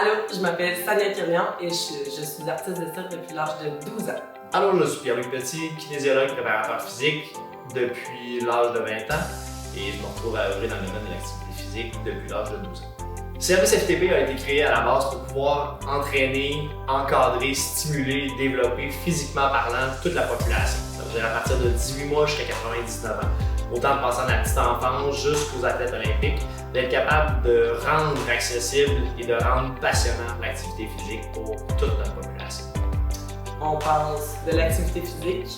Allô, je m'appelle Sania Kirian et je suis artiste de cirque depuis l'âge de 12 ans. Allô, je suis Pierre-Luc Petit, kinésiologue préparateur physique depuis l'âge de 20 ans et je me retrouve à œuvrer dans le domaine de l'activité physique depuis l'âge de 12 ans. Le service FTP a été créé à la base pour pouvoir entraîner, encadrer, stimuler, développer physiquement parlant toute la population. Ça veut dire à partir de 18 mois jusqu'à 99 ans. Autant de passant de la petite enfance jusqu'aux athlètes olympiques, d'être capable de rendre accessible et de rendre passionnant l'activité physique pour toute notre population. On passe de l'activité physique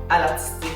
à l'artistique,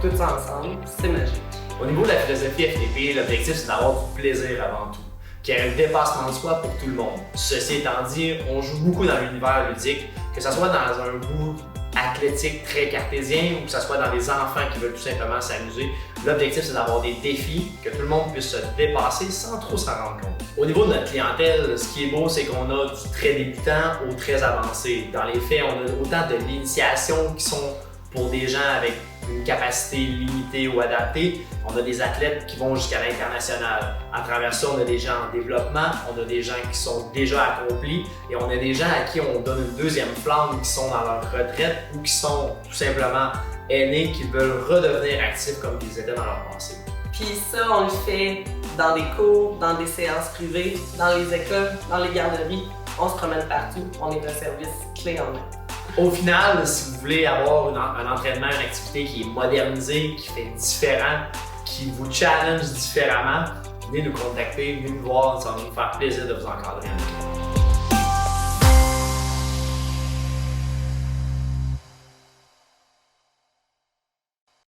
tout ça ensemble, c'est magique. Au niveau de la philosophie FTP, l'objectif c'est d'avoir du plaisir avant tout, qu'il y ait un dépassement de soi pour tout le monde. Ceci étant dit, on joue beaucoup dans l'univers ludique, que ce soit dans un goût athlétique très cartésien ou que ce soit dans des enfants qui veulent tout simplement s'amuser. L'objectif c'est d'avoir des défis, que tout le monde puisse se dépasser sans trop s'en rendre compte. Au niveau de notre clientèle, ce qui est beau c'est qu'on a du très débutant au très avancé. Dans les faits, on a autant de l'initiation qui sont pour des gens avec une capacité limitée ou adaptée. On a des athlètes qui vont jusqu'à l'international. À travers ça, on a des gens en développement, on a des gens qui sont déjà accomplis et on a des gens à qui on donne une deuxième flamme qui sont dans leur retraite ou qui sont tout simplement aînés qui veulent redevenir actifs comme ils étaient dans leur passé. Puis ça, on le fait dans des cours, dans des séances privées, dans les écoles, dans les garderies. On se promène partout, on est un service clé en main. Au final, si vous voulez avoir un entraînement, une activité qui est modernisée, qui fait différent, qui vous challenge différemment, venez nous contacter, venez nous voir, ça va nous faire plaisir de vous encadrer.